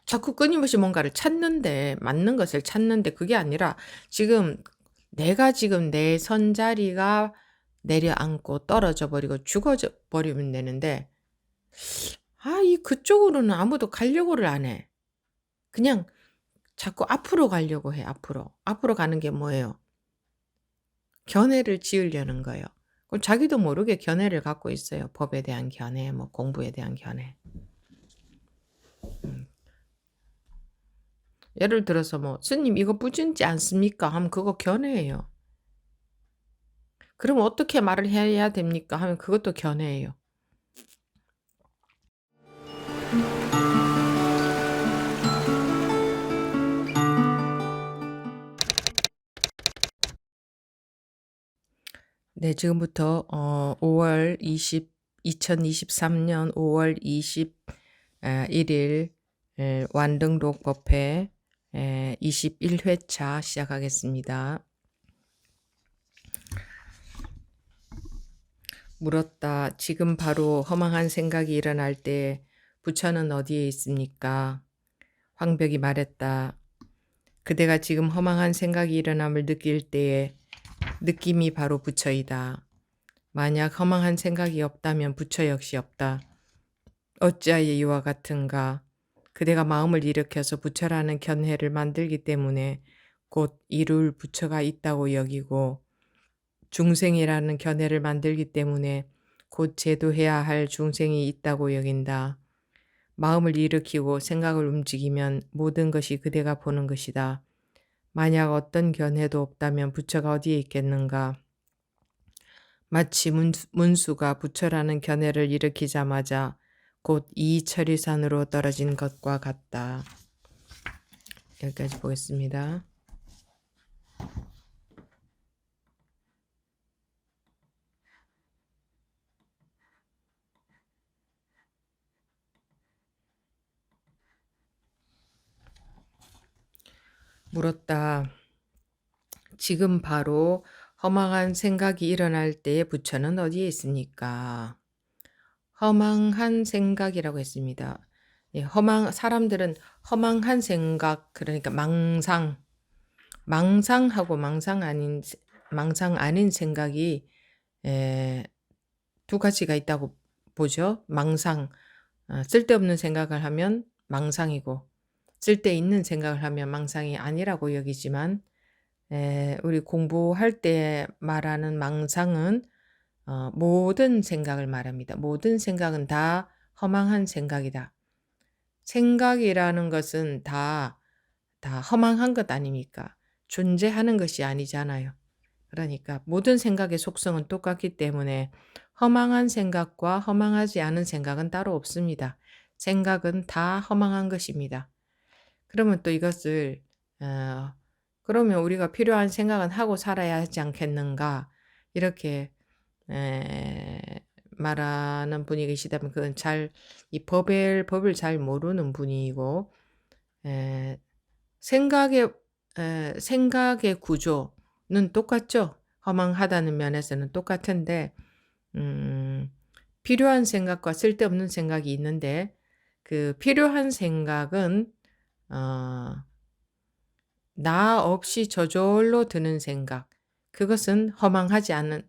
자꾸 끊임없이 뭔가를 찾는데 맞는 것을 찾는데 그게 아니라 지금 내가 지금 내 선자리가 내려앉고 떨어져 버리고 죽어져 버리면 되는데 이 그쪽으로는 아무도 가려고를 안 해. 그냥 자꾸 앞으로 가려고 해 앞으로. 앞으로 가는 게 뭐예요? 견해를 지으려는 거예요. 그럼 자기도 모르게 견해를 갖고 있어요. 법에 대한 견해, 뭐 공부에 대한 견해. 음. 예를 들어서 뭐 "스님 이거 뿌진지 않습니까?" 하면 그거 견해예요. "그럼 어떻게 말을 해야 됩니까?" 하면 그것도 견해예요. 네, 지금부터 5월 2023년 5월 21일 완등록 법회 21회차 시작하겠습니다. 물었다. 지금 바로 허망한 생각이 일어날 때 부처는 어디에 있습니까? 황벽이 말했다. 그대가 지금 허망한 생각이 일어남을 느낄 때에 느낌이 바로 부처이다. 만약 허망한 생각이 없다면 부처 역시 없다. 어찌하여 이와 같은가? 그대가 마음을 일으켜서 부처라는 견해를 만들기 때문에 곧 이룰 부처가 있다고 여기고 중생이라는 견해를 만들기 때문에 곧 제도해야 할 중생이 있다고 여긴다. 마음을 일으키고 생각을 움직이면 모든 것이 그대가 보는 것이다. 만약 어떤 견해도 없다면 부처가 어디에 있겠는가? 마치 문수가 부처라는 견해를 일으키자마자 곧 이철이산으로 떨어진 것과 같다. 여기까지 보겠습니다. 물었다. 지금 바로 허망한 생각이 일어날 때의 부처는 어디에 있습니까? 허망한 생각이라고 했습니다. 예, 사람들은 허망한 생각, 그러니까 망상하고 망상 아닌 생각이 두 가지가 있다고 보죠. 쓸데없는 생각을 하면 망상이고, 쓸데있는 생각을 하면 망상이 아니라고 여기지만, 우리 공부할 때 말하는 망상은 모든 생각을 말합니다. 모든 생각은 다 허망한 생각이다. 생각이라는 것은 다 허망한 것 아닙니까? 존재하는 것이 아니잖아요. 그러니까 모든 생각의 속성은 똑같기 때문에 허망한 생각과 허망하지 않은 생각은 따로 없습니다. 생각은 다 허망한 것입니다. 그러면 또 이것을 그러면 우리가 필요한 생각은 하고 살아야 하지 않겠는가? 이렇게 말하는 분이 계시다면 그건 이 법을 잘 모르는 분이고 생각의 구조는 똑같죠. 허망하다는 면에서는 똑같은데 필요한 생각과 쓸데없는 생각이 있는데 그 필요한 생각은 나 없이 저절로 드는 생각. 그것은 허망하지 않은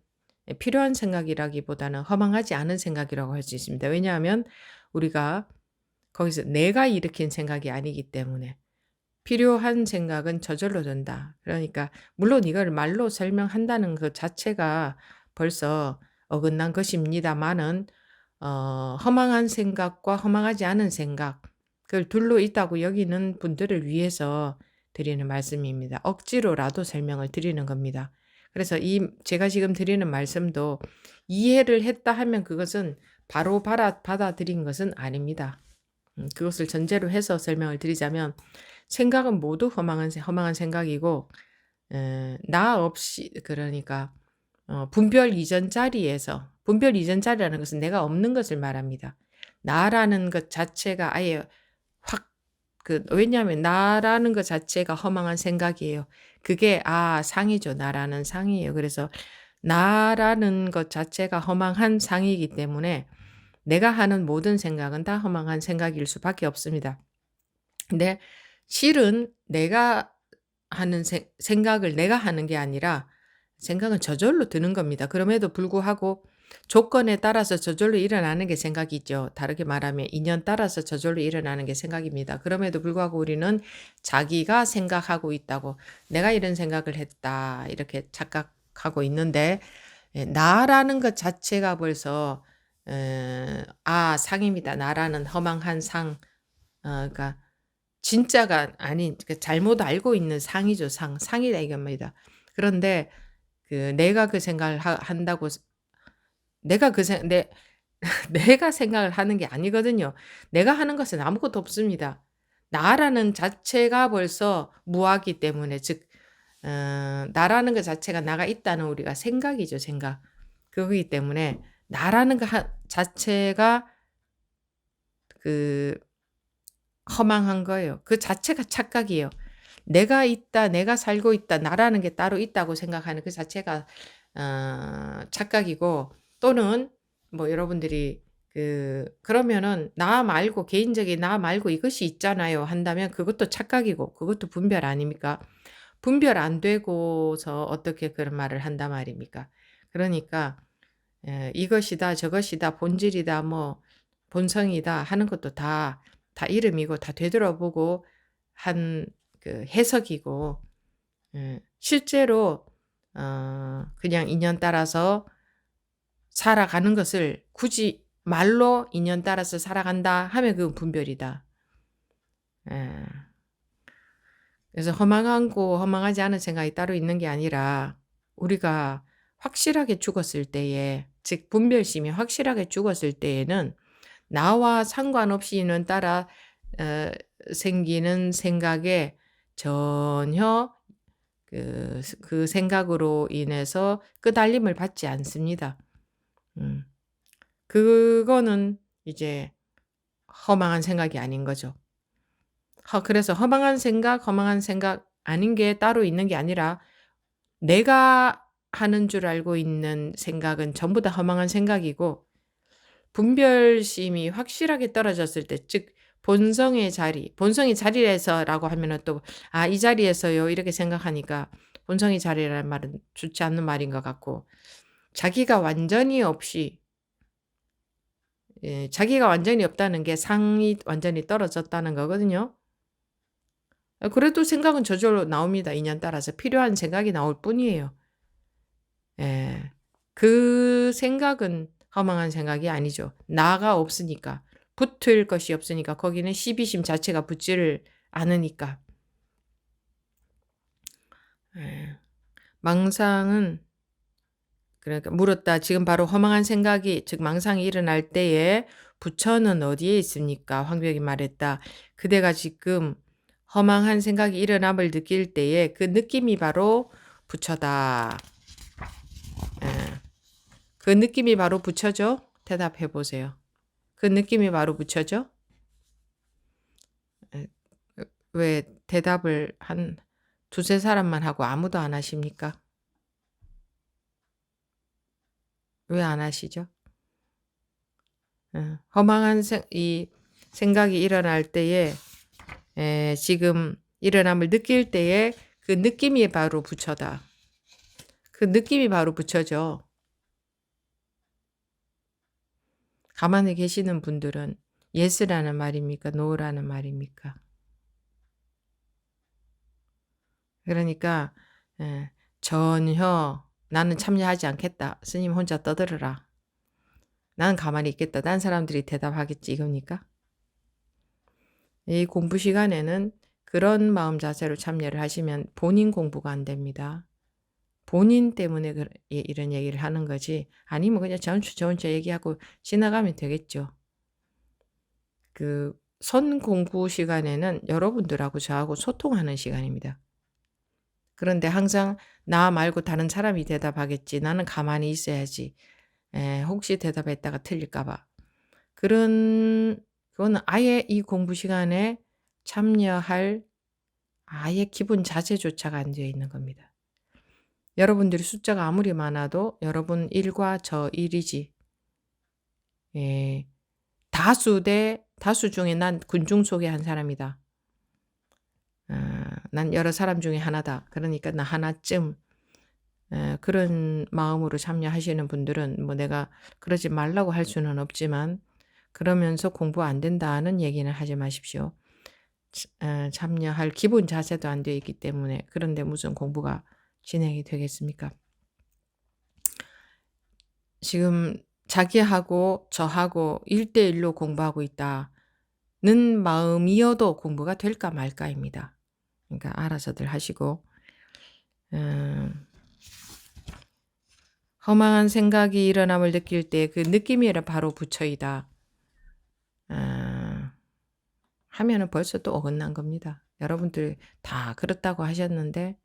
필요한 생각이라기보다는 허망하지 않은 생각이라고 할 수 있습니다. 왜냐하면 우리가 거기서 내가 일으킨 생각이 아니기 때문에 필요한 생각은 저절로 든다. 그러니까 물론 이걸 말로 설명한다는 것 자체가 벌써 어긋난 것입니다마는 허망한 생각과 허망하지 않은 생각 그걸 둘로 있다고 여기는 분들을 위해서 드리는 말씀입니다. 억지로라도 설명을 드리는 겁니다. 그래서 제가 지금 드리는 말씀도 이해를 했다 하면 그것은 바로 받아들인 것은 아닙니다. 그것을 전제로 해서 설명을 드리자면 생각은 모두 허망한 생각이고 나 없이 그러니까 분별 이전 자리라는 것은 내가 없는 것을 말합니다. 나라는 것 자체가 아예 왜냐하면 나라는 것 자체가 허망한 생각이에요. 그게 상이죠. 나라는 상이에요. 그래서 나라는 것 자체가 허망한 상이기 때문에 내가 하는 모든 생각은 다 허망한 생각일 수밖에 없습니다. 근데 실은 내가 하는 생각을 내가 하는 게 아니라 생각은 저절로 드는 겁니다. 그럼에도 불구하고 조건에 따라서 저절로 일어나는 게 생각이죠. 다르게 말하면 인연 따라서 저절로 일어나는 게 생각입니다. 그럼에도 불구하고 우리는 자기가 생각하고 있다고, 내가 이런 생각을 했다 이렇게 착각하고 있는데, 나라는 것 자체가 벌써 상입니다. 나라는 허망한 상, 그러니까 진짜가 아닌 잘못 알고 있는 상이죠. 상이다 이겁니다. 그런데 내가 그 생각을 한다고 내가 그 생 내 내가 생각을 하는 게 아니거든요. 내가 하는 것은 아무것도 없습니다. 나라는 자체가 벌써 무하기 때문에, 즉 나라는 것 자체가 나가 있다는 우리가 생각이죠, 생각. 그거기 때문에 나라는 것 자체가 그 허망한 거예요. 그 자체가 착각이에요. 내가 있다, 내가 살고 있다, 나라는 게 따로 있다고 생각하는 그 자체가 착각이고, 또는 뭐 여러분들이 그러면은 나 말고, 개인적인 나 말고 이것이 있잖아요 한다면 그것도 착각이고 그것도 분별 아닙니까? 분별 안 되고서 어떻게 그런 말을 한단 말입니까? 그러니까 이것이다, 저것이다, 본질이다, 뭐 본성이다 하는 것도 다 이름이고 다 되돌아보고 한 해석이고, 실제로 그냥 인연 따라서 살아가는 것을 굳이 말로 인연 따라서 살아간다 하면 그건 분별이다. 예. 그래서 허망하고 허망하지 않은 생각이 따로 있는 게 아니라, 우리가 확실하게 죽었을 때에, 즉 분별심이 확실하게 죽었을 때에는 나와 상관없이 인연 따라 생기는 생각에 전혀 그 생각으로 인해서 끄달림을 받지 않습니다. 그거는 이제 허망한 생각이 아닌 거죠. 그래서 허망한 생각 아닌 게 따로 있는 게 아니라, 내가 하는 줄 알고 있는 생각은 전부 다 허망한 생각이고, 분별심이 확실하게 떨어졌을 때, 즉 본성의 자리에서라고 하면은 또 이 자리에서요 이렇게 생각하니까 본성의 자리라는 말은 좋지 않는 말인 것 같고, 자기가 완전히 없이, 자기가 완전히 없다는 게 상이 완전히 떨어졌다는 거거든요. 그래도 생각은 저절로 나옵니다. 인연 따라서 필요한 생각이 나올 뿐이에요. 예. 그 생각은 허망한 생각이 아니죠. 나가 없으니까. 붙을 것이 없으니까. 거기는 시비심 자체가 붙지를 않으니까. 예. 망상은, 그러니까 물었다. 지금 바로 허망한 생각이, 즉 망상이 일어날 때에 부처는 어디에 있습니까? 황벽이 말했다. 그대가 지금 허망한 생각이 일어남을 느낄 때에 그 느낌이 바로 부처다. 예. 그 느낌이 바로 부처죠? 대답해 보세요. 그 느낌이 바로 부처죠? 예. 왜 대답을 한 두세 사람만 하고 아무도 안 하십니까? 왜 안 하시죠? 허망한 이 생각이 일어날 때에, 지금 일어남을 느낄 때에 그 느낌이 바로 부처다. 그 느낌이 바로 부처죠. 가만히 계시는 분들은 yes라는 말입니까? no라는 말입니까? 그러니까 전혀 나는 참여하지 않겠다. 스님 혼자 떠들어라. 나는 가만히 있겠다. 딴 사람들이 대답하겠지 이겁니까? 이 공부 시간에는 그런 마음 자세로 참여를 하시면 본인 공부가 안 됩니다. 본인 때문에 이런 얘기를 하는 거지, 아니면 그냥 저 혼자 얘기하고 지나가면 되겠죠. 선 공부 시간에는 여러분들하고 저하고 소통하는 시간입니다. 그런데 항상 나 말고 다른 사람이 대답하겠지, 나는 가만히 있어야지, 혹시 대답했다가 틀릴까 봐, 그거는 아예 이 공부 시간에 참여할 아예 기본 자세조차가 안 되어 있는 겁니다. 여러분들이 숫자가 아무리 많아도 여러분 일과 저 일이지. 다수 중에 난 군중 속의 한 사람이다. 난 여러 사람 중에 하나다. 그러니까 나 하나쯤 그런 마음으로 참여하시는 분들은 뭐 내가 그러지 말라고 할 수는 없지만 그러면서 공부 안 된다는 얘기는 하지 마십시오. 참여할 기본 자세도 안 되어 있기 때문에 그런데 무슨 공부가 진행이 되겠습니까? 지금 자기하고 저하고 1대1로 공부하고 있다는 마음이어도 공부가 될까 말까입니다. 그러니까 알아서들 하시고 허망한 생각이 일어남을 느낄 때 그 느낌이라 바로 부처이다. 하면은 벌써 또 어긋난 겁니다. 여러분들 다 그렇다고 하셨는데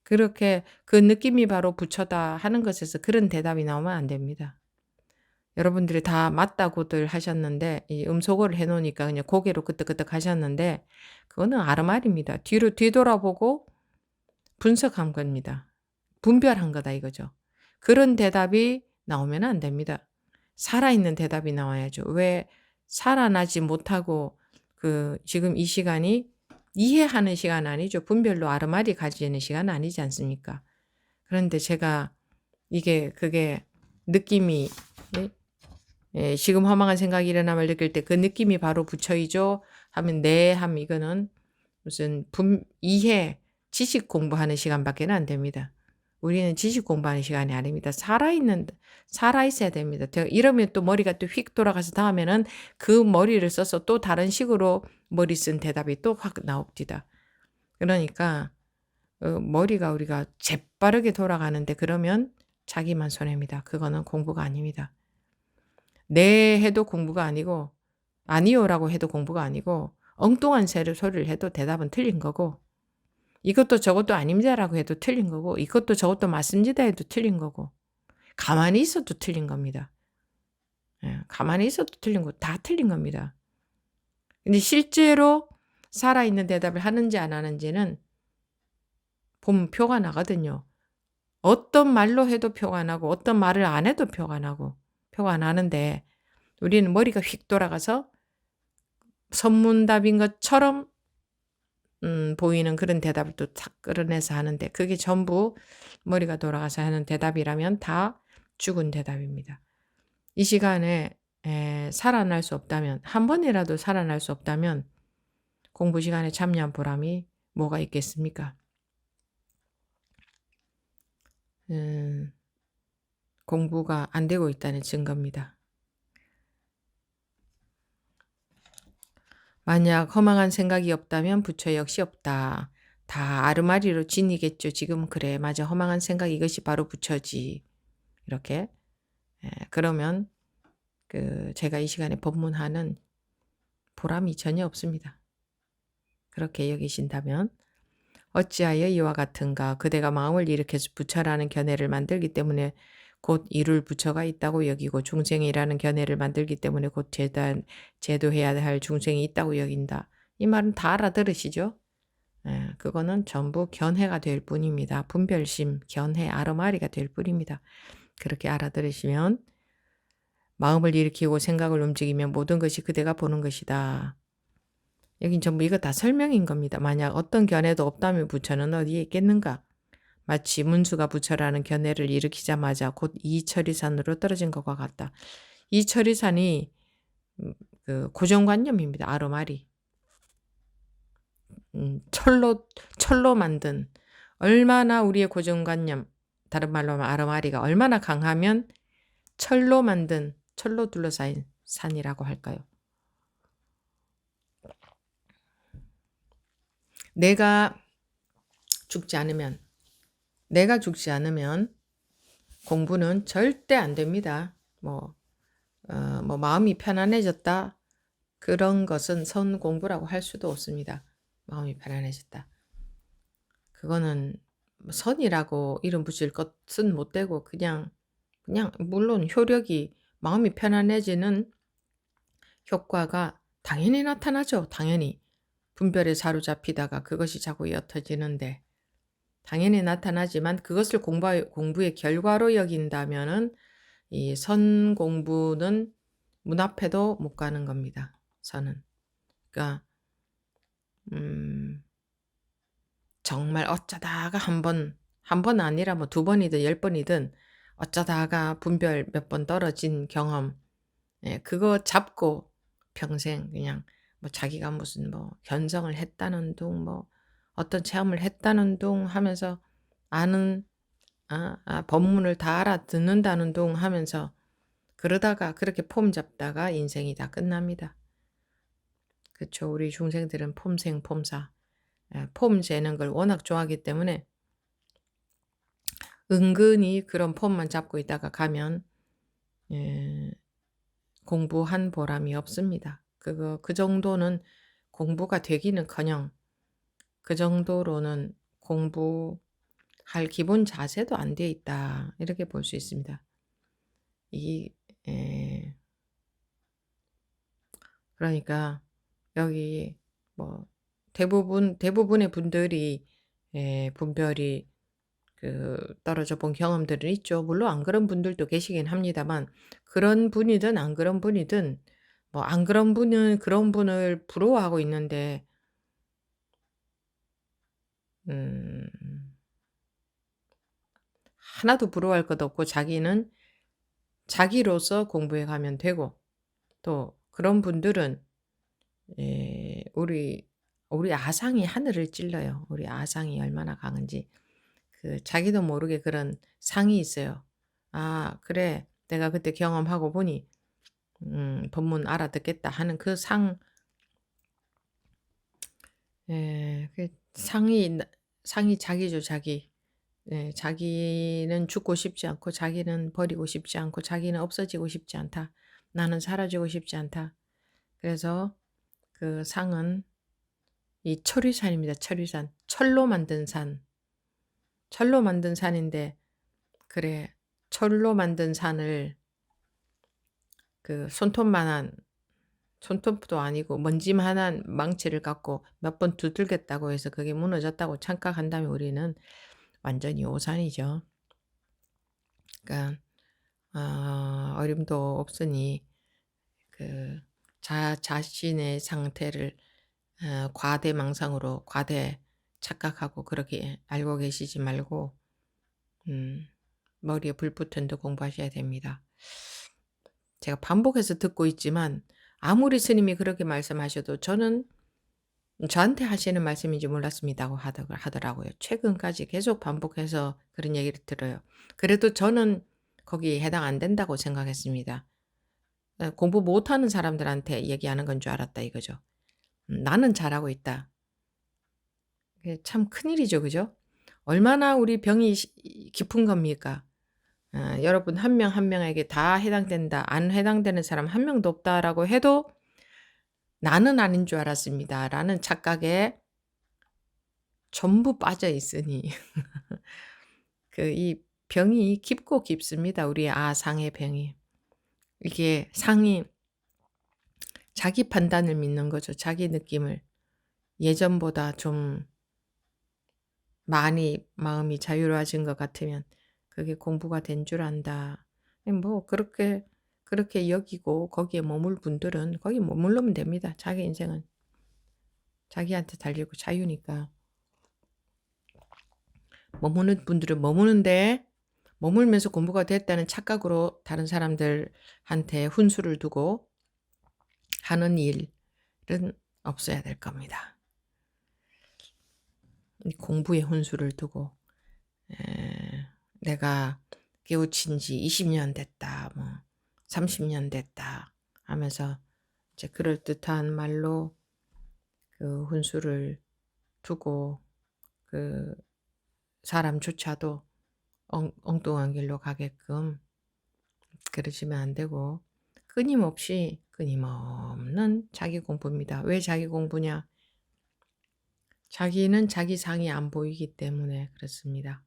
그렇게 그 느낌이 바로 부처다 하는 것에서 그런 대답이 나오면 안 됩니다. 여러분들이 다 맞다고들 하셨는데 이 음소거를 해 놓으니까 그냥 고개로 끄덕끄덕 하셨는데 그거는 아르말입니다. 뒤로 뒤돌아보고 분석한 겁니다. 분별한 거다 이거죠. 그런 대답이 나오면 안 됩니다. 살아있는 대답이 나와야죠. 왜 살아나지 못하고 지금 이 시간이 이해하는 시간 아니죠. 분별로 아르말이 가지는 시간 아니지 않습니까? 그런데 제가 그게 느낌이 지금 허망한 생각이 일어남을 느낄 때 그 느낌이 바로 부처이죠. 하면 네 하면 이거는 무슨 이해, 지식 공부하는 시간밖에 안 됩니다. 우리는 지식 공부하는 시간이 아닙니다. 살아있어야 됩니다. 이러면 또 머리가 또 휙 돌아가서 다음에는 그 머리를 써서 또 다른 식으로 머리 쓴 대답이 또 확 나옵니다. 그러니까 머리가 우리가 재빠르게 돌아가는데 그러면 자기만 손해입니다. 그거는 공부가 아닙니다. 네 해도 공부가 아니고 아니요라고 해도 공부가 아니고 엉뚱한 소리를 해도 대답은 틀린 거고 이것도 저것도 아닙니다라고 해도 틀린 거고 이것도 저것도 맞습니다 해도 틀린 거고 가만히 있어도 틀린 겁니다. 가만히 있어도 틀린 거 다 틀린 겁니다. 근데 실제로 살아있는 대답을 하는지 안 하는지는 보면 표가 나거든요. 어떤 말로 해도 표가 나고 어떤 말을 안 해도 표가 나는데 우리는 머리가 휙 돌아가서 선문답인 것처럼 보이는 그런 대답을 또 탁 끌어내서 하는데 그게 전부 머리가 돌아가서 하는 대답이라면 다 죽은 대답입니다. 이 시간에 살아날 수 없다면 한 번이라도 살아날 수 없다면 공부 시간에 참여한 보람이 뭐가 있겠습니까? 공부가 안 되고 있다는 증거입니다. 만약 허망한 생각이 없다면 부처 역시 없다. 다 아르마리로 진이겠죠. 지금 그래 맞아 허망한 생각 이것이 바로 부처지. 이렇게 그러면 제가 이 시간에 법문하는 보람이 전혀 없습니다. 그렇게 여기신다면 어찌하여 이와 같은가 그대가 마음을 일으켜서 부처라는 견해를 만들기 때문에 곧 이룰 부처가 있다고 여기고 중생이라는 견해를 만들기 때문에 곧 제도해야 할 중생이 있다고 여긴다. 이 말은 다 알아들으시죠? 그거는 전부 견해가 될 뿐입니다. 분별심, 견해, 아르마리가 될 뿐입니다. 그렇게 알아들으시면 마음을 일으키고 생각을 움직이면 모든 것이 그대가 보는 것이다. 여긴 전부 이거 다 설명인 겁니다. 만약 어떤 견해도 없다면 부처는 어디에 있겠는가? 마치 문수가 부처라는 견해를 일으키자마자 곧 이철이산으로 떨어진 것과 같다. 이철이산이 고정관념입니다. 아르마리. 철로 만든 얼마나 우리의 고정관념 다른 말로 하면 아르마리가 얼마나 강하면 철로 둘러싸인 산이라고 할까요? 내가 죽지 않으면 공부는 절대 안 됩니다. 마음이 편안해졌다. 그런 것은 선 공부라고 할 수도 없습니다. 마음이 편안해졌다. 그거는 선이라고 이름 붙일 것은 못 되고 그냥 물론 효력이 마음이 편안해지는 효과가 당연히 나타나죠. 당연히. 분별에 사로잡히다가 그것이 자꾸 옅어지는데 당연히 나타나지만 그것을 공부의 결과로 여긴다면은 이 선 공부는 문 앞에도 못 가는 겁니다. 선은. 그러니까 정말 어쩌다가 한 번 아니라 뭐 2번이든 10번이든 어쩌다가 분별 몇 번 떨어진 경험, 예, 그거 잡고 평생 그냥 뭐 자기가 무슨 뭐 견성을 했다는 둥, 뭐 어떤 체험을 했다는 둥 하면서 아는, 법문을 다 알아듣는다는 둥 하면서 그러다가 그렇게 폼 잡다가 인생이 다 끝납니다. 그쵸. 우리 중생들은 폼생 폼사, 폼 재는 걸 워낙 좋아하기 때문에 은근히 그런 폼만 잡고 있다가 가면 예, 공부한 보람이 없습니다. 그 정도는 공부가 되기는커녕 그 정도로는 공부할 기본 자세도 안 돼 있다. 이렇게 볼 수 있습니다. 이 에, 그러니까 여기 뭐 대부분의 분들이 분별이 떨어져 본 경험들은 있죠. 물론 안 그런 분들도 계시긴 합니다만 그런 분이든 안 그런 분이든 뭐 안 그런 분은 그런 분을 부러워하고 있는데 음 하나도 부러워할 것도 없고 자기는 자기로서 공부해 가면 되고 또 그런 분들은 우리 아상이 하늘을 찔러요. 우리 아상이 얼마나 강한지. 자기도 모르게 그런 상이 있어요. '아 그래. 내가 그때 경험하고 보니 법문 알아듣겠다.' 하는 그 상, 그 상이 자기죠, 자기. 자기는 죽고 싶지 않고 자기는 버리고 싶지 않고 자기는 없어지고 싶지 않다. 나는 사라지고 싶지 않다. 그래서 그 상은 이 철위산입니다. 철위산. 철로 만든 산. 철로 만든 산인데 그래 철로 만든 산을 손톱만한 손톱도 아니고 먼지만한 망치를 갖고 몇 번 두들겼다고 해서 그게 무너졌다고 착각한다면 우리는 완전히 오산이죠. 그러니까 어림도 없으니 자신의 상태를 과대망상으로 과대 착각하고 그렇게 알고 계시지 말고 음, 머리에 불 붙은 듯 공부하셔야 됩니다. 제가 반복해서 듣고 있지만 아무리 스님이 그렇게 말씀하셔도 저는 저한테 하시는 말씀인지 몰랐습니다고 하더라고요. 최근까지 계속 반복해서 그런 얘기를 들어요. 그래도 저는 거기에 해당 안 된다고 생각했습니다. 공부 못하는 사람들한테 얘기하는 건 줄 알았다 이거죠. 나는 잘하고 있다. 그게 참 큰일이죠. 그죠? 얼마나 우리 병이 깊은 겁니까? 여러분 한 명 한 명에게 다 해당된다. 안 해당되는 사람 한 명도 없다라고 해도 '나는 아닌 줄 알았습니다.'라는 착각에 전부 빠져 있으니 이 병이 깊고 깊습니다. 우리의 아상의 병이. 이게 상이 자기 판단을 믿는 거죠. 자기 느낌을. 예전보다 좀 많이 마음이 자유로워진 것 같으면 그게 공부가 된 줄 안다. 뭐 그렇게 여기고 거기에 머물 분들은 거기 머물르면 됩니다. 자기 인생은 자기한테 달리고 자유니까. 머무는 분들은 머무는데 머물면서 공부가 됐다는 착각으로 다른 사람들한테 훈수를 두고 하는 일은 없어야 될 겁니다. 공부에 훈수를 두고 내가 깨우친 지 20년 됐다, 뭐 30년 됐다 하면서 이제 그럴듯한 말로 그 훈수를 두고 그 사람조차도 엉뚱한 길로 가게끔 그러시면 안 되고 끊임없는 자기 공부입니다. 왜 자기 공부냐? 자기는 자기 상이 안 보이기 때문에 그렇습니다.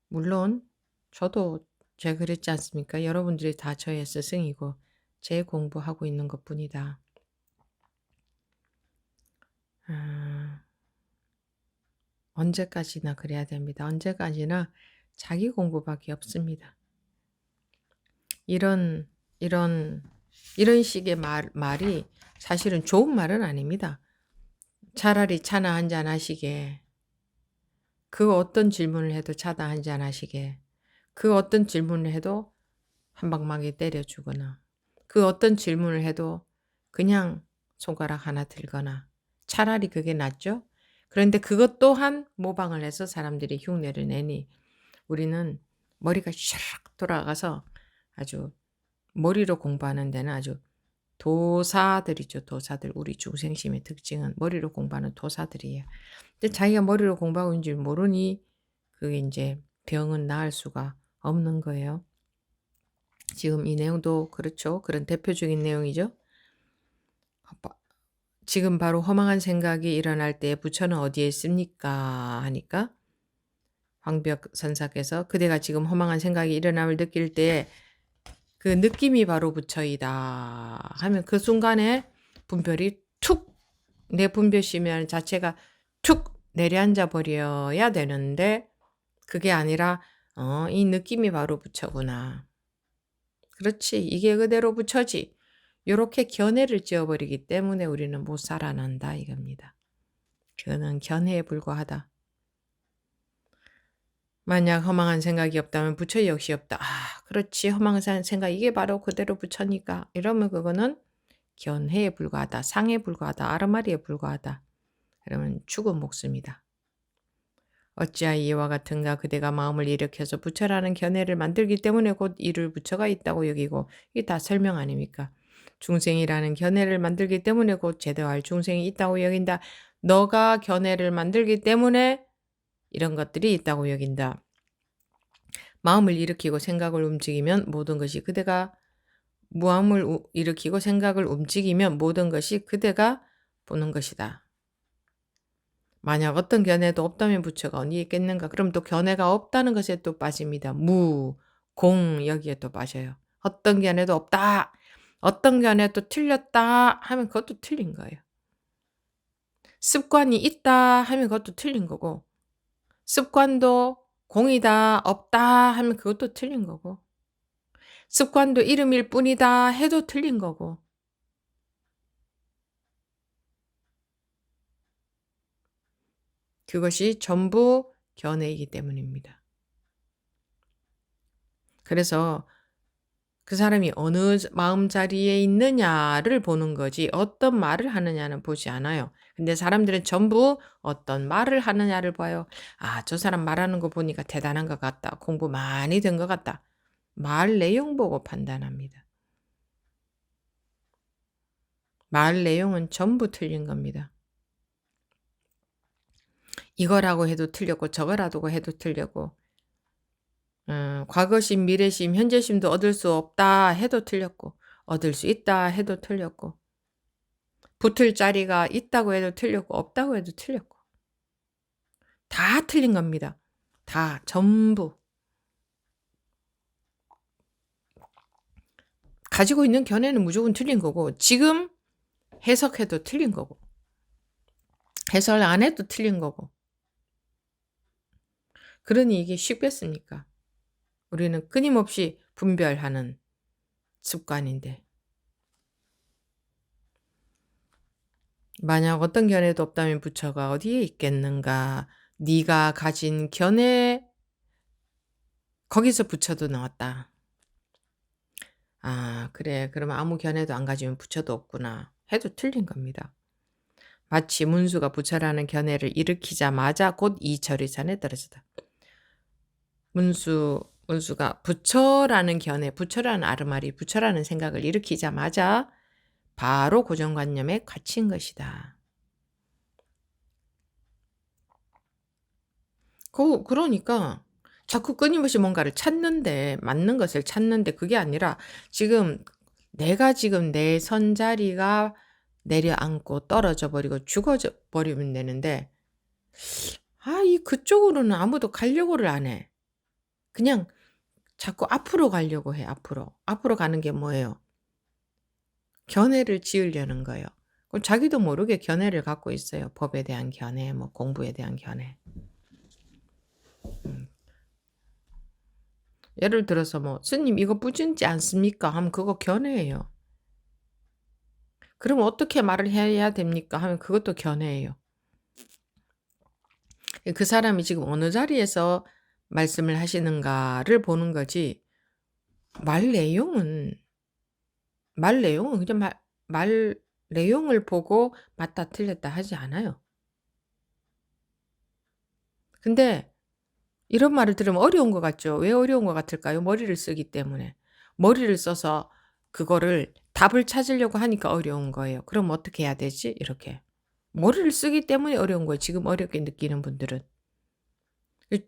물론 저도 제가 그랬지 않습니까? 여러분들이 다 저의 스승이고 제 공부하고 있는 것뿐이다. 언제까지나 그래야 됩니다. 언제까지나 자기 공부밖에 없습니다. 이런 식의 말이 사실은 좋은 말은 아닙니다. 차라리 차나 한잔 하시게 그 어떤 질문을 해도 차다 한잔 하시게. 그 어떤 질문을 해도 한 방망이 때려주거나. 그 어떤 질문을 해도 그냥 손가락 하나 들거나. 차라리 그게 낫죠? 그런데 그것 또한 모방을 해서 사람들이 흉내를 내니 우리는 머리가 샤락 돌아가서 아주 머리로 공부하는 데는 아주 도사들이죠. 도사들. 우리 중생심의 특징은 머리로 공부하는 도사들이에요. 근데 자기가 머리로 공부하고 있는 줄 모르니 그게 이제 병은 나을 수가 없는 거예요. 지금 이 내용도 그렇죠. 그런 대표적인 내용이죠. 지금 바로 허망한 생각이 일어날 때 부처는 어디에 있습니까? 하니까 황벽 선사께서 그대가 지금 허망한 생각이 일어남을 느낄 때 그 느낌이 바로 부처이다 하면 그 순간에 분별이 툭 내 분별심이라는 자체가 툭 내려앉아 버려야 되는데 그게 아니라 이 느낌이 바로 부처구나. 그렇지. 이게 그대로 부처지. 요렇게 견해를 지어버리기 때문에 우리는 못 살아난다 이겁니다. 그는 견해에 불과하다. 만약 허망한 생각이 없다면 부처 역시 없다. 그렇지. 허망한 생각 이게 바로 그대로 부처니까. 이러면 그거는 견해에 불과하다. 상에 불과하다. 아르마리에 불과하다. 그러면 죽은 목숨이다. 어찌하여 이와 같은가 그대가 마음을 일으켜서 부처라는 견해를 만들기 때문에 곧 이룰 부처가 있다고 여기고 이게 다 설명 아닙니까? 중생이라는 견해를 만들기 때문에 곧 제도할 중생이 있다고 여긴다. 너가 견해를 만들기 때문에 이런 것들이 있다고 여긴다. 마음을 일으키고 생각을 움직이면 모든 것이 그대가 마음을 일으키고 생각을 움직이면 모든 것이 그대가 보는 것이다. 만약 어떤 견해도 없다면 부처가 어디에 있겠는가? 그럼 또 견해가 없다는 것에 또 빠집니다. 무, 공 여기에 또 빠져요. 어떤 견해도 없다. 어떤 견해도 틀렸다 하면 그것도 틀린 거예요. 습관이 있다 하면 그것도 틀린 거고 습관도 공이다 없다 하면 그것도 틀린 거고 습관도 이름일 뿐이다 해도 틀린 거고 그것이 전부 견해이기 때문입니다. 그래서 그 사람이 어느 마음자리에 있느냐를 보는 거지 어떤 말을 하느냐는 보지 않아요. 근데 사람들은 전부 어떤 말을 하느냐를 봐요. 저 사람 말하는 거 보니까 대단한 것 같다. 공부 많이 된 것 같다. 말 내용 보고 판단합니다. 말 내용은 전부 틀린 겁니다. 이거라고 해도 틀렸고 저거라고 해도 틀렸고 과거심, 미래심, 현재심도 얻을 수 없다 해도 틀렸고 얻을 수 있다 해도 틀렸고 붙을 자리가 있다고 해도 틀렸고 없다고 해도 틀렸고 다 틀린 겁니다. 다 전부. 가지고 있는 견해는 무조건 틀린 거고 지금 해석해도 틀린 거고 해설 안 해도 틀린 거고 그러니 이게 쉽겠습니까? 우리는 끊임없이 분별하는 습관인데 만약 어떤 견해도 없다면 부처가 어디에 있겠는가? 네가 가진 견해 거기서 부처도 나왔다. 그래. 그러면 아무 견해도 안 가지면 부처도 없구나. 해도 틀린 겁니다. 마치 문수가 부처라는 견해를 일으키자마자 곧 이철이산에 떨어졌다. 문수가 부처라는 견해, 부처라는 아르마리, 부처라는 생각을 일으키자마자 바로 고정관념에 갇힌 것이다. 그러니까 자꾸 끊임없이 뭔가를 찾는데 맞는 것을 찾는데 그게 아니라 지금 내가 지금 내 선자리가 내려앉고 떨어져 버리고 죽어져 버리면 되는데 이 그쪽으로는 아무도 가려고를 안 해. 그냥 자꾸 앞으로 가려고 해. 앞으로 가는 게 뭐예요? 견해를 지으려는 거예요. 그럼 자기도 모르게 견해를 갖고 있어요. 법에 대한 견해, 뭐 공부에 대한 견해. 예를 들어서 뭐 스님 이거 뿌진지 않습니까? 하면 그거 견해예요. 그럼 어떻게 말을 해야 됩니까? 하면 그것도 견해예요. 그 사람이 지금 어느 자리에서 말씀을 하시는가를 보는 거지 말 내용은 말 내용은 그냥 말 내용을 보고 맞다 틀렸다 하지 않아요. 근데 이런 말을 들으면 어려운 것 같죠. 왜 어려운 것 같을까요? 머리를 쓰기 때문에. 머리를 써서 그거를 답을 찾으려고 하니까 어려운 거예요. 그럼 어떻게 해야 되지? 이렇게. 머리를 쓰기 때문에 어려운 거예요. 지금 어렵게 느끼는 분들은. 이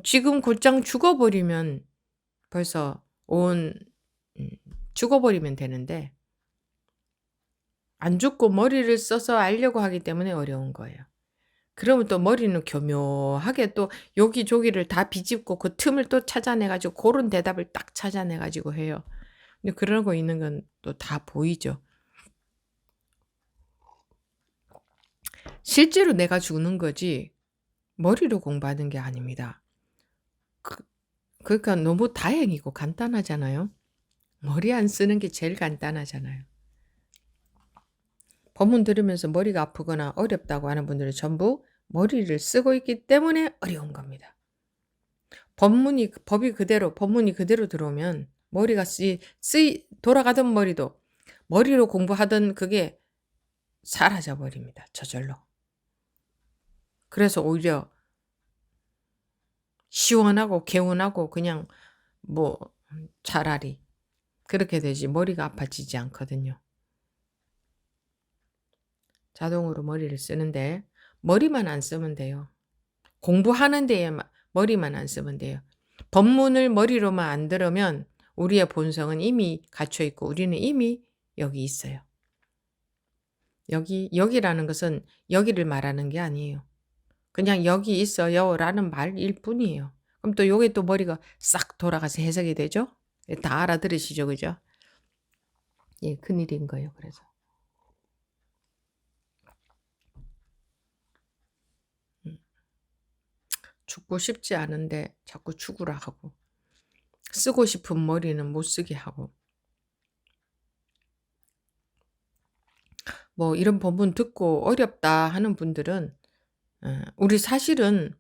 지금 곧장 죽어버리면 벌써 음 죽어버리면 되는데 안 죽고 머리를 써서 알려고 하기 때문에 어려운 거예요. 그러면 또 머리는 교묘하게 또 여기저기를 다 비집고 그 틈을 또 찾아내 가지고 고런 대답을 딱 찾아내 가지고 해요. 근데 그러고 있는 건 또 다 보이죠. 실제로 내가 죽는 거지 머리로 공부하는 게 아닙니다. 그 그러니까 너무 다행이고 간단하잖아요. 머리 안 쓰는 게 제일 간단하잖아요. 법문 들으면서 머리가 아프거나 어렵다고 하는 분들은 전부 머리를 쓰고 있기 때문에 어려운 겁니다. 법문이 그대로 들어오면 머리가 돌아가던 머리도 머리로 공부하던 그게 사라져 버립니다, 저절로. 그래서 오히려 시원하고 개운하고 그냥 뭐 차라리 그렇게 되지 머리가 아파지지 않거든요. 자동으로 머리를 쓰는데 머리만 안 쓰면 돼요. 공부하는 데에 머리만 안 쓰면 돼요. 법문을 머리로만 안 들으면 우리의 본성은 이미 갇혀 있고 우리는 이미 여기 있어요. 여기라는 것은 여기를 말하는 게 아니에요. 그냥 여기 있어요라는 말일 뿐이에요. 그럼 또 요게 또 머리가 싹 돌아가서 해석이 되죠? 다 알아들으시죠, 그죠? 예, 큰일인 거예요, 그래서. 음. 죽고 싶지 않은데 자꾸 죽으라 하고 쓰고 싶은 머리는 못 쓰게 하고 뭐 이런 법문 듣고 어렵다 하는 분들은 우리 사실은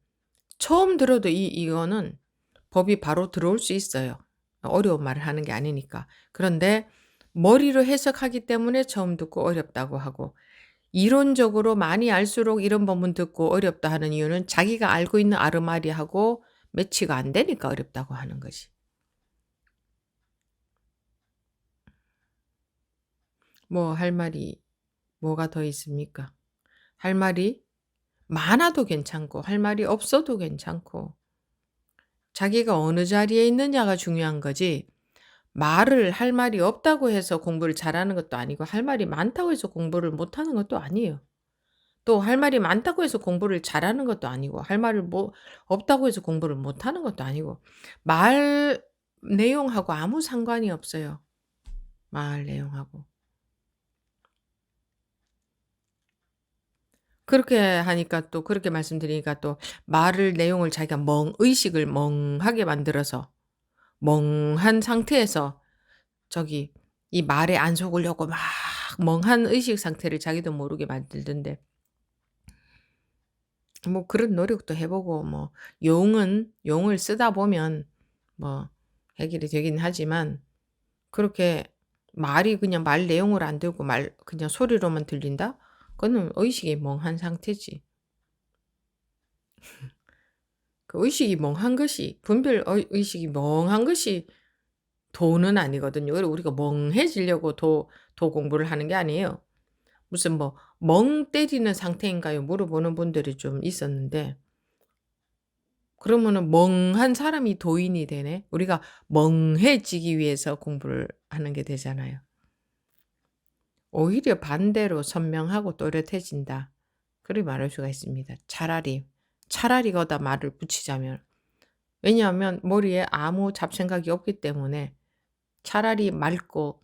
처음 들어도 이거는 법이 바로 들어올 수 있어요. 어려운 말을 하는 게 아니니까. 그런데 머리로 해석하기 때문에 처음 듣고 어렵다고 하고 이론적으로 많이 알수록 이런 법문 듣고 어렵다 하는 이유는 자기가 알고 있는 아르마리하고 매치가 안 되니까 어렵다고 하는 거지. 뭐 할 말이 뭐가 더 있습니까? 할 말이 많아도 괜찮고 할 말이 없어도 괜찮고 자기가 어느 자리에 있느냐가 중요한 거지 말을 할 말이 없다고 해서 공부를 잘하는 것도 아니고 할 말이 많다고 해서 공부를 못하는 것도 아니에요. 또 할 말이 많다고 해서 공부를 잘하는 것도 아니고 할 말을 뭐 없다고 해서 공부를 못하는 것도 아니고 말 내용하고 아무 상관이 없어요. 말 내용하고. 그렇게 하니까 또 그렇게 말씀드리니까 또 말을 내용을 자기가 의식을 멍하게 만들어서 멍한 상태에서 저기 이 말에 안 속으려고 막 멍한 의식 상태를 자기도 모르게 만들던데 뭐 그런 노력도 해 보고 뭐 용을 쓰다 보면 뭐 해결이 되긴 하지만 그렇게 말이 그냥 말 내용을 안 듣고 그냥 소리로만 들린다? 그거는 의식이 멍한 상태지. 그 의식이 멍한 것이 의식이 멍한 것이 도는 아니거든요. 우리가 멍해지려고 도 공부를 하는 게 아니에요. 무슨 뭐 "멍 때리는 상태인가요?" 물어보는 분들이 좀 있었는데 그러면은 멍한 사람이 도인이 되네. 우리가 멍해지기 위해서 공부를 하는 게 되잖아요. 오히려 반대로 선명하고 또렷해진다. 그렇게 말할 수가 있습니다. 차라리 거기다 말을 붙이자면. 왜냐하면 머리에 아무 잡생각이 없기 때문에 차라리 맑고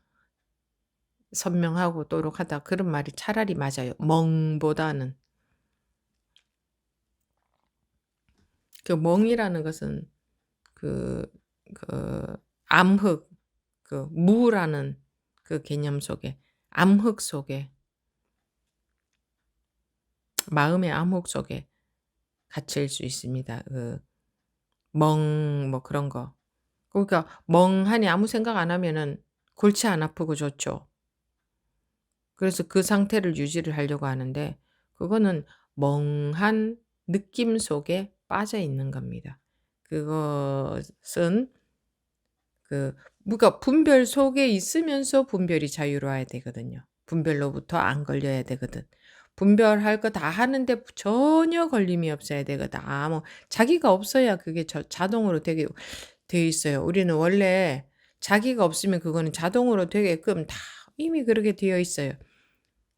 선명하고 또렷하다. 그런 말이 차라리 맞아요. 멍보다는. 그 멍이라는 것은 그 암흑, 무라는 그 개념 속에, 암흑 속에, 마음의 암흑 속에 갇힐 수 있습니다. 뭐 그런 거. 그러니까 멍하니 아무 생각 안 하면은 골치 안 아프고 좋죠. 그래서 그 상태를 유지를 하려고 하는데 그거는 멍한 느낌 속에 빠져 있는 겁니다. 그것은 그러니까 분별 속에 있으면서 분별이 자유로워야 되거든요. 분별로부터 안 걸려야 되거든. 분별할 거 다 하는데 전혀 걸림이 없어야 되거든. 자기가 없어야 그게 자동으로 되게 돼 있어요. 우리는 원래 자기가 없으면 그거는 자동으로 되게끔 다 이미 그렇게 되어 있어요.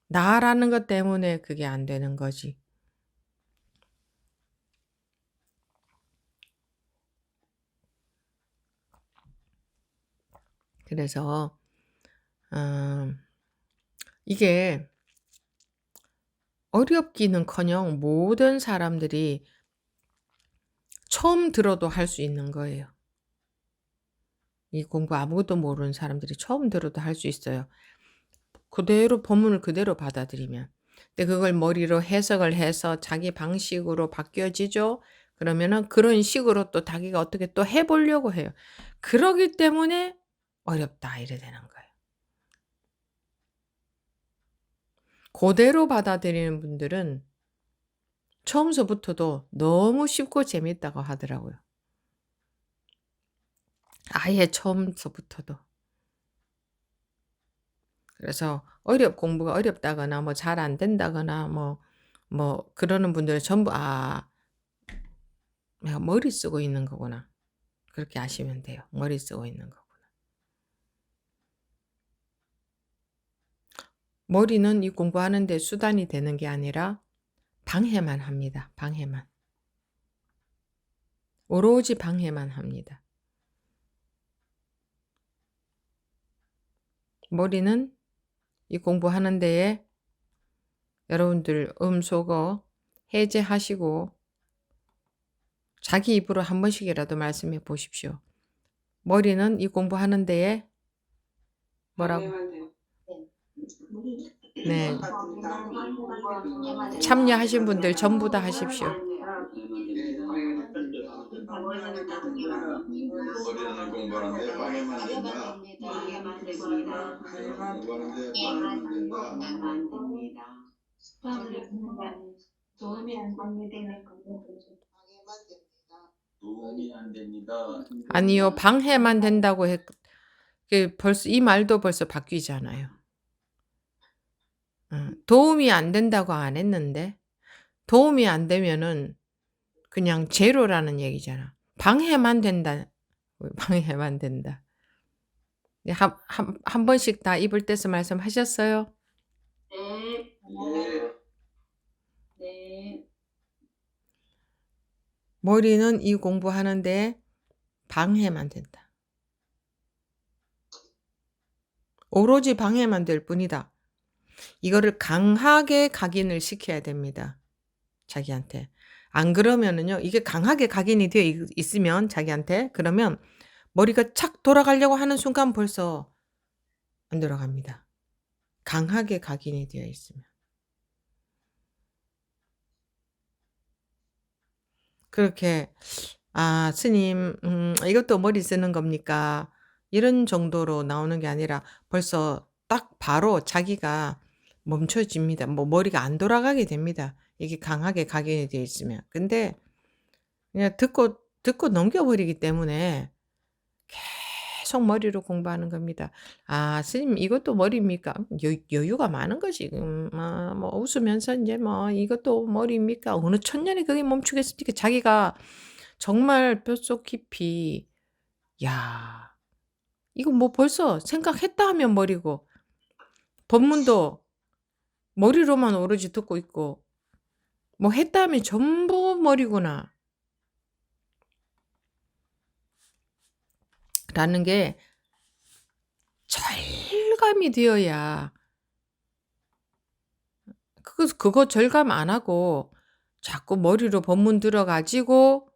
나라는 것 때문에 그게 안 되는 거지. 그래서 이게 어렵기는커녕 모든 사람들이 처음 들어도 할 수 있는 거예요. 이 공부 아무것도 모르는 사람들이 처음 들어도 할 수 있어요. 그대로 본문을 그대로 받아들이면. 근데 그걸 머리로 해석을 해서 자기 방식으로 바뀌어지죠. 그러면은 그런 식으로 또 자기가 어떻게 또 해 보려고 해요. 그러기 때문에 어렵다 이래 되는 거예요. 그대로 받아들이는 분들은 처음서부터도 너무 쉽고 재밌다고 하더라고요. 아예 처음서부터도. 그래서 공부가 어렵다거나 뭐 잘 안 된다거나 뭐 그러는 분들은 전부 '내가 머리 쓰고 있는 거구나.' 그렇게 아시면 돼요. 머리 쓰고 있는 거구나. 머리는 이 공부하는 데 수단이 되는 게 아니라 방해만 합니다. 방해만. 오로지 방해만 합니다. 머리는 이 공부하는 데에 여러분들 음소거 해제하시고 자기 입으로 한 번씩이라도 말씀해 보십시오. 머리는 이 공부하는 데에 뭐라고? 네. 참여하신 분들 전부 다 하십시오. 머리는 공부하는데 방해만 된다. 방해만 됩니다. 방해만 된다. 안 됩니다. 습관을 듣는 도움이 안 됩니다. 방해만 됩니다. 도움이 안 됩니다. 아니요. 방해만 된다고 벌써 이 말도 벌써 바뀌잖아요. 도움이 안 된다고 안 했는데 도움이 안 되면은 그냥 제로라는 얘기잖아. 방해만 된다. 방해만 된다. 한 번씩 다 입을 떼서 말씀하셨어요? 네. 예. 네. 머리는 이 공부하는데 방해만 된다. 오로지 방해만 될 뿐이다. 이거를 강하게 각인을 시켜야 됩니다. 자기한테. 안 그러면은요. 이게 강하게 각인이 되어 있으면 자기한테 그러면 머리가 착 돌아가려고 하는 순간 벌써 안 돌아갑니다. 강하게 각인이 되어 있으면. 그렇게 스님 이것도 머리 쓰는 겁니까? 이런 정도로 나오는 게 아니라 벌써 딱 바로 자기가 멈춰집니다. 머리가 안 돌아가게 됩니다. 이게 강하게 각인이 되어 있으면. 근데 그냥 듣고 넘겨버리기 때문에 계속 머리로 공부하는 겁니다. 스님 이것도 머리입니까? 여유가 많은 거지. 뭐 웃으면서 이제 뭐 이것도 머리입니까? 어느 천년에 그게 멈추겠습니까? 자기가 정말 뼛속 깊이 야 이거 뭐 벌써 생각했다 하면 머리고 법문도 머리로만 오로지 듣고 있고 뭐 했다 하면 전부 머리구나. 라는 게 절감이 되어야 그거 절감 안 하고 자꾸 머리로 법문 들어 가지고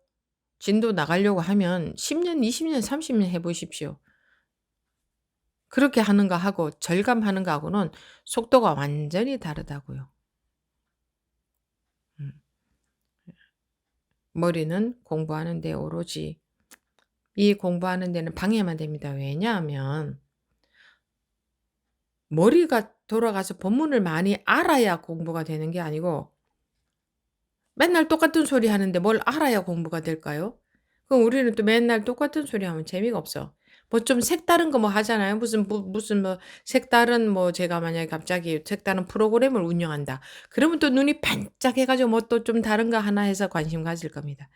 진도 나가려고 하면 10년, 20년, 30년 해 보십시오. 그렇게 하는 거 하고 절감하는 거하고는 속도가 완전히 다르다고요. 음. 머리는 공부하는 데 오로지 이 공부하는 데는 방해만 됩니다. 왜냐하면 머리가 돌아가서 본문을 많이 알아야 공부가 되는 게 아니고 맨날 똑같은 소리 하는데 뭘 알아야 공부가 될까요? 그럼 우리는 또 맨날 똑같은 소리 하면 재미가 없어. 뭐 좀 색다른 거 뭐 하잖아요. 무슨 뭐 색다른 뭐 제가 만약에 갑자기 색다른 프로그램을 운영한다. 그러면 또 눈이 반짝해가지고 뭐 또 좀 다른 거 하나 해서 관심 가질 겁니다.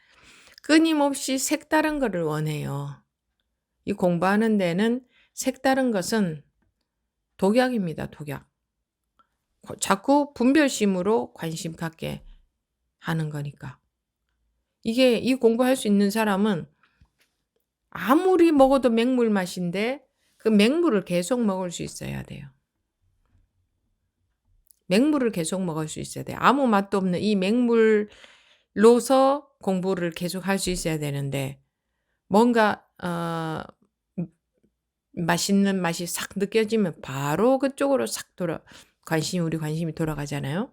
끊임없이 색다른 거를 원해요. 이 공부하는 데는 색다른 것은 독약입니다. 독약. 자꾸 분별심으로 관심 갖게 하는 거니까. 이게 이 공부할 수 있는 사람은 아무리 먹어도 맹물 맛인데 그 맹물을 계속 먹을 수 있어야 돼요. 맹물을 계속 먹을 수 있어야 돼요. 아무 맛도 없는 이 맹물로서 공부를 계속 할 수 있어야 되는데 뭔가 맛있는 맛이 싹 느껴지면 바로 그쪽으로 싹 우리 관심이 돌아가잖아요.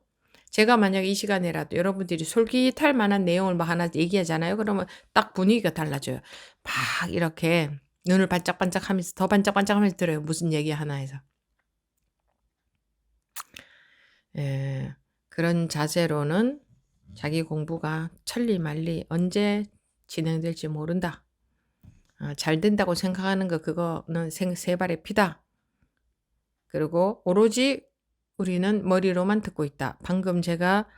제가 만약에 이 시간에라도 여러분들이 솔깃할 만한 내용을 뭐 하나 얘기하잖아요. 그러면 딱 분위기가 달라져요. 막 이렇게 눈을 반짝반짝하면서 더 반짝반짝하면서 들어요. 무슨 얘기 하나 해서. 그런 자세로는 자기 공부가 천리말리 언제 진행될지 모른다. 잘 된다고 생각하는 거 그거는 세 발의 피다. 그리고 오로지 우리는 머리로만 듣고 있다. 방금 제가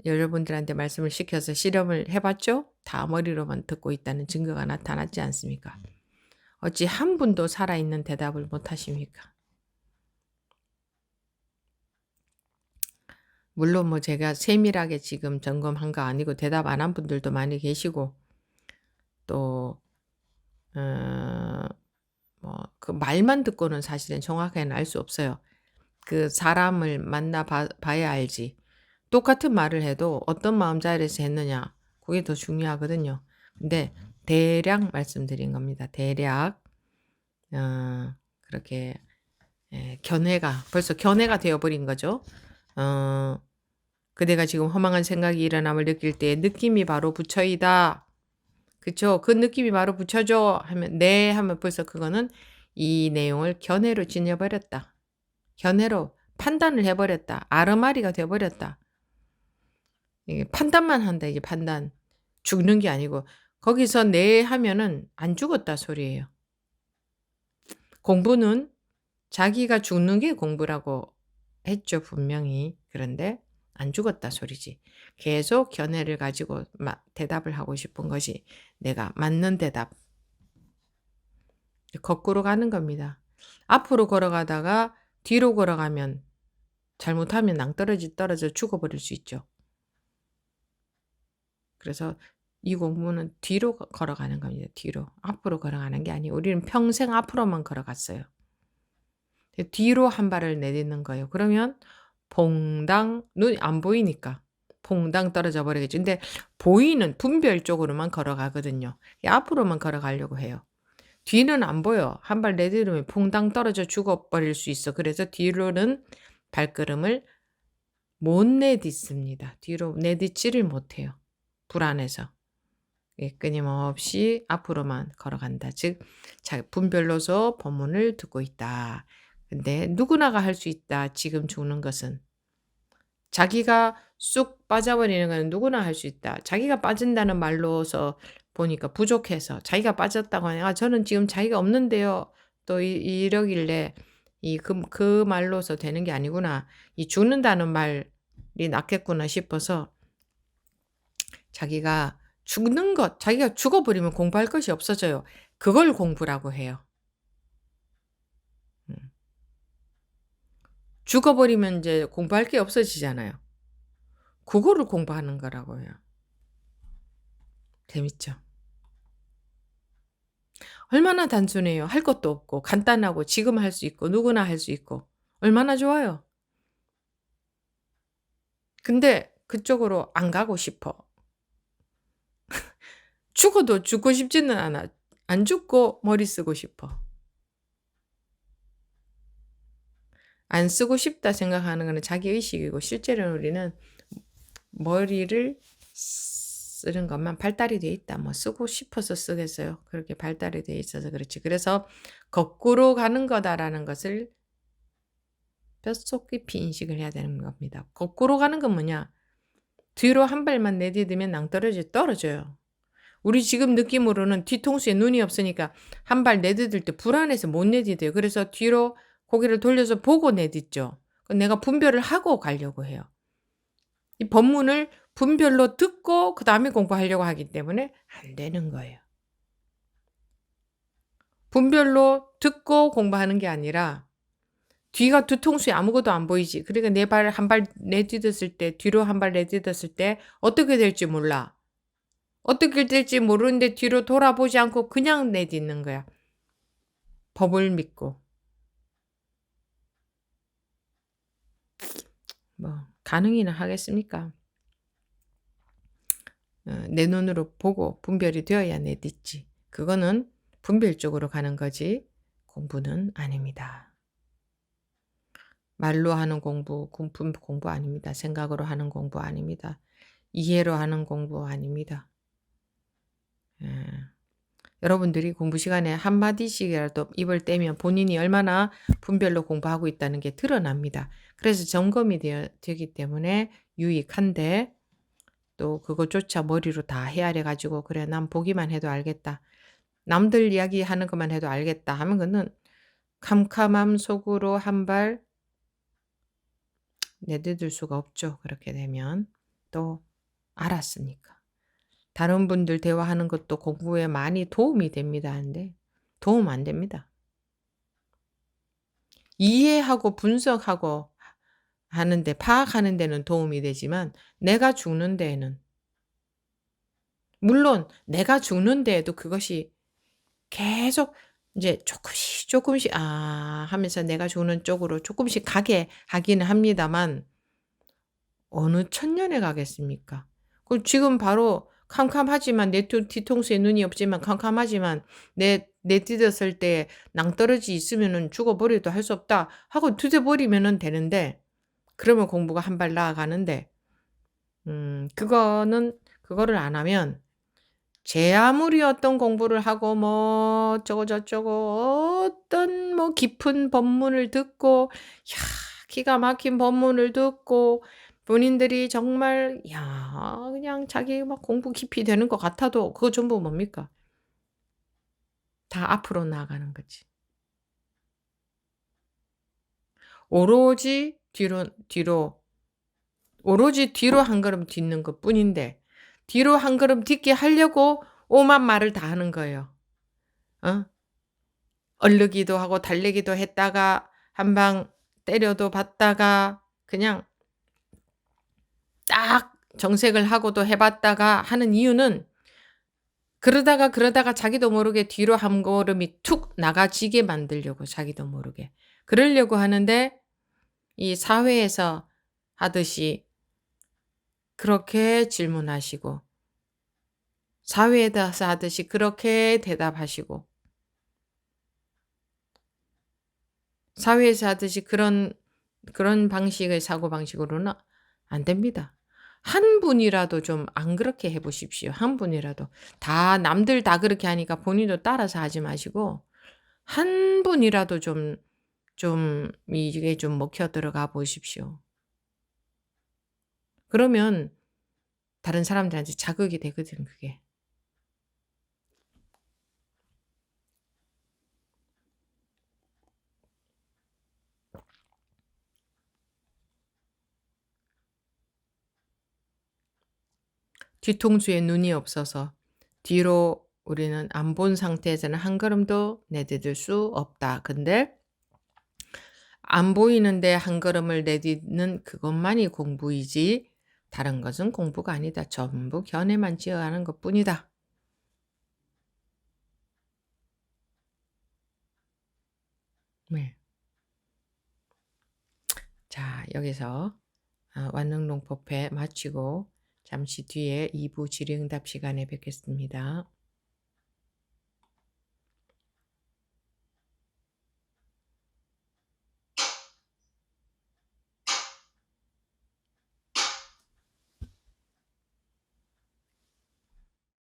여러분들한테 말씀을 시켜서 실험을 해봤죠? 다 머리로만 듣고 있다는 증거가 나타났지 않습니까? 어찌 한 분도 살아있는 대답을 못 하십니까? 물론 뭐 제가 세밀하게 지금 점검한 거 아니고 대답 안 한 분들도 많이 계시고 또 뭐 그 말만 듣고는 사실은 정확하게는 알 수 없어요. 그 사람을 만나 봐야 알지. 똑같은 말을 해도 어떤 마음자리에서 했느냐 그게 더 중요하거든요. 근데 대략 말씀드린 겁니다. 대략 그렇게 벌써 견해가 되어버린 거죠. 그대가 지금 허망한 생각이 일어남을 느낄 때 느낌이 바로 부처이다. 그쵸? 그 느낌이 바로 부처죠. 하면 네 하면 벌써 그거는 이 내용을 견해로 지녀버렸다. 견해로 판단을 해버렸다. 아르마리가 돼버렸다. 이게 판단만 한다. 이제 판단. 죽는 게 아니고 거기서 네 하면은 안 죽었다 소리예요. 공부는 자기가 죽는 게 공부라고 했죠. 분명히. 그런데 안 죽었다 소리지. 계속 견해를 가지고 대답을 하고 싶은 것이 내가 맞는 대답. 거꾸로 가는 겁니다. 앞으로 걸어가다가 뒤로 걸어가면 잘못하면 떨어져 죽어버릴 수 있죠. 그래서 이 공부는 뒤로 걸어가는 겁니다. 뒤로. 앞으로 걸어가는 게 아니에요. 우리는 평생 앞으로만 걸어갔어요. 뒤로 한 발을 내딛는 거예요. 그러면 봉당, 눈이 안 보이니까 봉당 떨어져 버리겠죠. 근데 보이는 분별 쪽으로만 걸어가거든요. 앞으로만 걸어가려고 해요. 뒤는 안 보여. 한 발 내딛으면 퐁당 떨어져 죽어버릴 수 있어. 그래서 뒤로는 발걸음을 못 내딛습니다. 뒤로 내딛지를 못해요. 불안해서. 끊임없이 앞으로만 걸어간다. 즉 분별로서 법문을 듣고 있다. 근데 누구나가 할 수 있다. 지금 죽는 것은. 자기가 쑥 빠져버리는 건 누구나 할 수 있다. 자기가 빠진다는 말로서 보니까 부족해서 자기가 빠졌다고 하니 저는 지금 자기가 없는데요. 또 이러길래 그 말로서 되는 게 아니구나. 이 죽는다는 말이 낫겠구나 싶어서 자기가 죽는 것, 자기가 죽어버리면 공부할 것이 없어져요. 그걸 공부라고 해요. 죽어버리면 이제 공부할 게 없어지잖아요. 그거를 공부하는 거라고 해요. 재밌죠? 얼마나 단순해요. 할 것도 없고 간단하고 지금 할 수 있고 누구나 할 수 있고 얼마나 좋아요. 근데 그쪽으로 안 가고 싶어. 죽어도 죽고 싶지는 않아. 안 죽고 머리 쓰고 싶어. 안 쓰고 싶다 생각하는 거는 자기 의식이고 실제로는 우리는 머리를 쓰는 것만 발달이 돼 있다. 뭐 쓰고 싶어서 쓰겠어요. 그렇게 발달이 돼 있어서 그렇지. 그래서 거꾸로 가는 거다라는 것을 뼛속 깊이 인식을 해야 되는 겁니다. 거꾸로 가는 건 뭐냐? 뒤로 한 발만 내디디면 떨어져요. 우리 지금 느낌으로는 뒤통수에 눈이 없으니까 한 발 내디딜 때 불안해서 못 내디뎌요. 그래서 뒤로 고개를 돌려서 보고 내딛죠. 내가 분별을 하고 가려고 해요. 이 법문을 분별로 듣고 그 다음에 공부하려고 하기 때문에 안 되는 거예요. 분별로 듣고 공부하는 게 아니라 뒤가 뒤통수에 아무것도 안 보이지. 그러니까 내 발 한 발 내딛었을 때, 뒤로 한 발 내딛었을 때 어떻게 될지 몰라. 어떻게 될지 모르는데 뒤로 돌아보지 않고 그냥 내딛는 거야. 법을 믿고. 뭐 가능이나 하겠습니까? 내 눈으로 보고 분별이 되어야 내딛지. 그거는 분별적으로 가는 거지 공부는 아닙니다. 말로 하는 공부 아닙니다. 생각으로 하는 공부 아닙니다. 이해로 하는 공부 아닙니다. 여러분들이 공부 시간에 한마디씩이라도 입을 떼면 본인이 얼마나 분별로 공부하고 있다는 게 드러납니다. 그래서 점검이 되기 때문에 유익한데 또 그것조차 머리로 다 헤아려 가지고 그래 난 보기만 해도 알겠다. 남들 이야기하는 것만 해도 알겠다 하면 그는 캄캄함 속으로 한 발 내디딜 수가 없죠. 그렇게 되면 또 알았으니까. 다른 분들 대화하는 것도 공부에 많이 도움이 됩니다. 근데 도움 안 됩니다. 이해하고 분석하고 하는데 파악하는 데는 도움이 되지만 내가 죽는 데에는 물론 내가 죽는 데에도 그것이 계속 이제 조금씩 하면서 내가 죽는 쪽으로 조금씩 가게 하기는 합니다만 어느 천년에 가겠습니까? 지금 바로 캄캄하지만 내 뒤통수에 눈이 없지만 캄캄하지만 내딛었을 때 낭떠러지 있으면은 죽어버려도 할 수 없다 하고 투대버리면은 되는데 그러면 공부가 한 발 나아가는데 그거를 안 하면 제 아무리 어떤 공부를 하고 뭐 어쩌고 저쩌고 어떤 뭐 깊은 법문을 듣고 기가 막힌 법문을 듣고 본인들이 정말 그냥 자기 막 공부 깊이 되는 것 같아도 그거 전부 뭡니까? 다 앞으로 나아가는 거지. 오로지 뒤로 오로지 뒤로 한 걸음 딛는 것뿐인데 뒤로 한 걸음 딛게 하려고 오만 말을 다 하는 거예요. 얼르기도 하고 달래기도 했다가 한 방 때려도 봤다가 그냥 딱 정색을 하고도 해봤다가 하는 이유는 그러다가 자기도 모르게 뒤로 한 걸음이 툭 나가지게 만들려고 자기도 모르게. 그러려고 하는데 이 사회에서 하듯이 그렇게 질문하시고 사회에서 하듯이 그렇게 대답하시고 사회에서 하듯이 그런 방식의 사고방식으로는 안 됩니다. 한 분이라도 좀 안 그렇게 해 보십시오. 한 분이라도. 남들 다 그렇게 하니까 본인도 따라서 하지 마시고 한 분이라도 좀 이게 좀 먹혀 들어가 보십시오. 그러면 다른 사람들한테 자극이 되거든 그게. 뒤통수에 눈이 없어서 뒤로 우리는 안 본 상태에서는 한 걸음도 내디딜 수 없다. 근데 안 보이는데 한 걸음을 내딛는 그것만이 공부이지 다른 것은 공부가 아니다. 전부 견해만 지어가는 것뿐이다. 네. 자, 여기서 완능동법회 마치고 잠시 뒤에 2부 질의응답 시간에 뵙겠습니다.